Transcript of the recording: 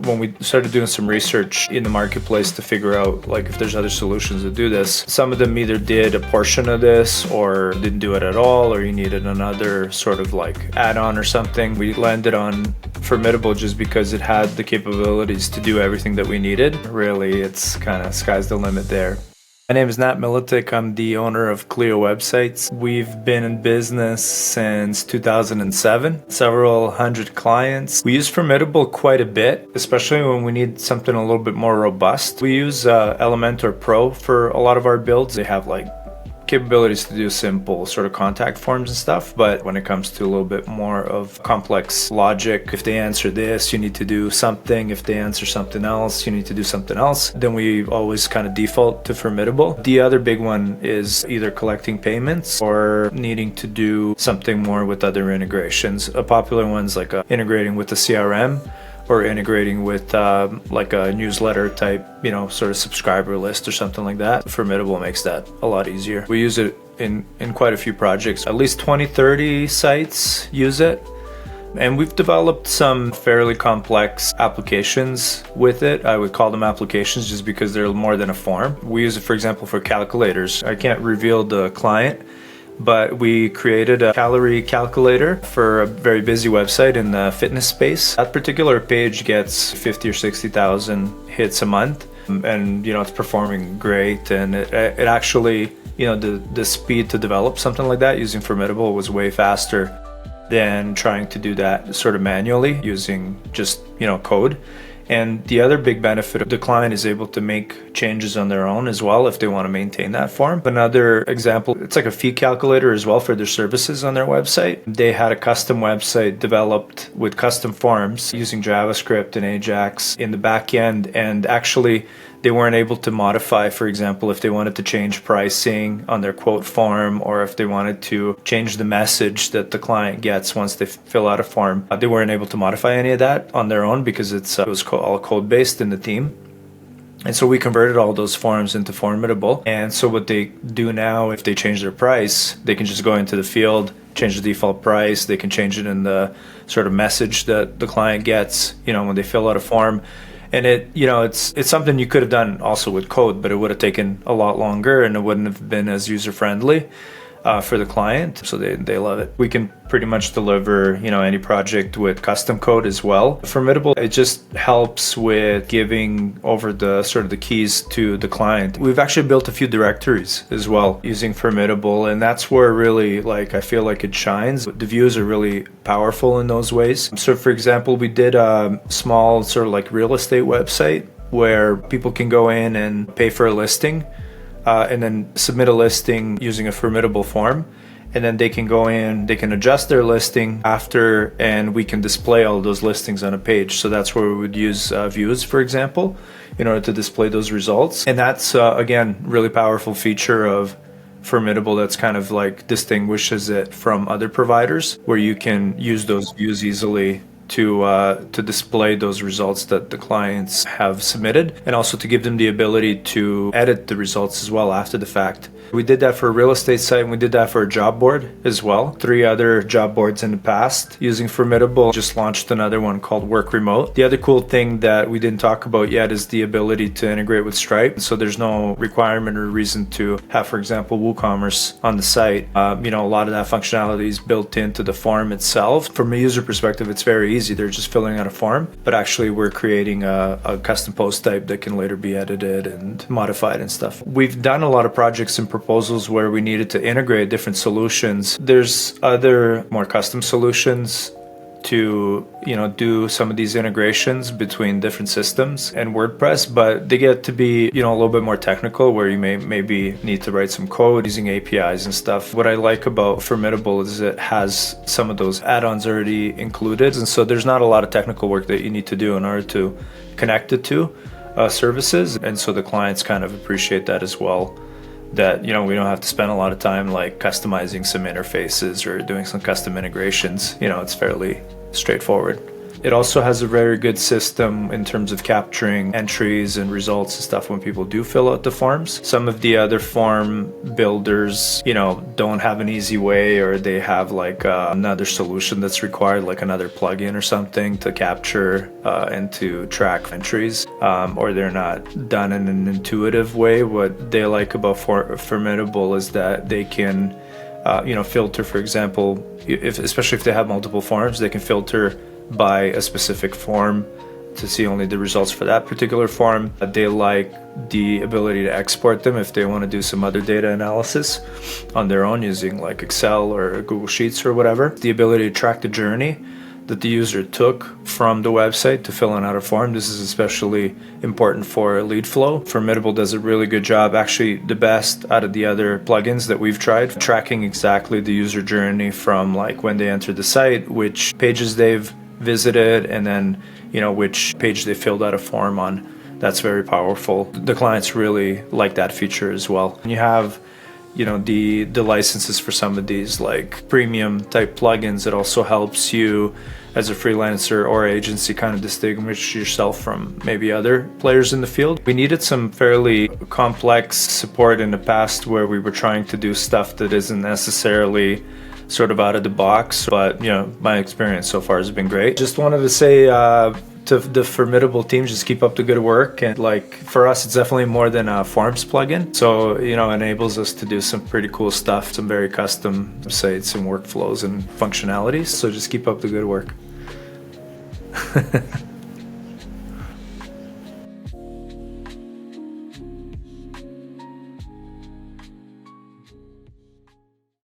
when we started doing some research in the marketplace to figure out like if there's other solutions to do this, some of them either did a portion of this or didn't do it at all, or you needed another sort of like add-on or something. We landed on Formidable just because it had the capabilities to do everything that we needed. Really, it's kind of sky's the limit there. My name is Nat Militic. I'm the owner of Clio Websites. We've been in business since 2007, several hundred clients. We use Formidable quite a bit, especially when we need something a little bit more robust. We use Elementor Pro for a lot of our builds. They have like capabilities to do simple sort of contact forms and stuff, but when it comes to a little bit more of complex logic, if they answer this, you need to do something. If they answer something else, you need to do something else. Then we always kind of default to Formidable. The other big one is either collecting payments or needing to do something more with other integrations. A popular one's like integrating with the CRM, or integrating with like a newsletter type, sort of subscriber list or something like that. Formidable makes that a lot easier. We use it in quite a few projects. At least 20-30 sites use it. And we've developed some fairly complex applications with it. I would call them applications just because they're more than a form. We use it, for example, for calculators. I can't reveal the client, but we created a calorie calculator for a very busy website in the fitness space. That particular page gets 50 or 60,000 hits a month, and it's performing great. And it actually, the speed to develop something like that using Formidable was way faster than trying to do that sort of manually using just code. And the other big benefit of the client is able to make changes on their own as well if they want to maintain that form. Another example, it's like a fee calculator as well for their services on their website. They had a custom website developed with custom forms using JavaScript and Ajax in the back end, and actually they weren't able to modify, for example, if they wanted to change pricing on their quote form, or if they wanted to change the message that the client gets once they fill out a form. They weren't able to modify any of that on their own because it was all code-based in the theme. And so we converted all those forms into Formidable. And so what they do now, if they change their price, they can just go into the field, change the default price. They can change it in the sort of message that the client gets, when they fill out a form. And it's something you could have done also with code, but it would have taken a lot longer and it wouldn't have been as user-friendly for the client. So they love it. We can pretty much deliver, any project with custom code as well. Formidable, it just helps with giving over the sort of the keys to the client. We've actually built a few directories as well using Formidable, and that's where really I feel like it shines. The views are really powerful in those ways. So for example, we did a small sort of like real estate website where people can go in and pay for a listing and then submit a listing using a Formidable form. And then they can go in, they can adjust their listing after, and we can display all those listings on a page. So that's where we would use views, for example, in order to display those results. And that's, again, really powerful feature of Formidable that's kind of like distinguishes it from other providers, where you can use those views easily to display those results that the clients have submitted, and also to give them the ability to edit the results as well after the fact. We did that for a real estate site, and we did that for a job board as well. 3 other job boards in the past using Formidable. Just launched another one called Work Remote. The other cool thing that we didn't talk about yet is the ability to integrate with Stripe. So there's no requirement or reason to have, for example, WooCommerce on the site. A lot of that functionality is built into the form itself. From a user perspective, it's very easy. They're just filling out a form, but actually we're creating a custom post type that can later be edited and modified and stuff. We've done a lot of projects and proposals where we needed to integrate different solutions. There's other more custom solutions to do some of these integrations between different systems and WordPress, but they get to be a little bit more technical, where you maybe need to write some code using APIs and stuff. What I like about Formidable is it has some of those add-ons already included, and so there's not a lot of technical work that you need to do in order to connect it to services, and so the clients kind of appreciate that as well. That we don't have to spend a lot of time like customizing some interfaces or doing some custom integrations. It's fairly straightforward. It also has a very good system in terms of capturing entries and results and stuff when people do fill out the forms. Some of the other form builders, don't have an easy way, or they have like another solution that's required, like another plugin or something to capture and to track entries, or they're not done in an intuitive way. What they like about Formidable is that they can filter, for example, especially if they have multiple forms, they can filter by a specific form to see only the results for that particular form. They like the ability to export them if they want to do some other data analysis on their own using like Excel or Google Sheets or whatever. The ability to track the journey that the user took from the website to fill out a form. This is especially important for lead flow. Formidable does a really good job, actually the best out of the other plugins that we've tried, tracking exactly the user journey from like when they entered the site, which pages they've visited, and then which page they filled out a form on. That's very powerful. The clients really like that feature as well. And you have the licenses for some of these like premium type plugins. It also helps you as a freelancer or agency kind of distinguish yourself from maybe other players in the field. We needed some fairly complex support in the past where we were trying to do stuff that isn't necessarily sort of out of the box, but my experience so far has been great. Just wanted to say to the Formidable team, just keep up the good work. And like for us, it's definitely more than a forms plugin, so enables us to do some pretty cool stuff, some very custom sites and workflows and functionalities. So just keep up the good work.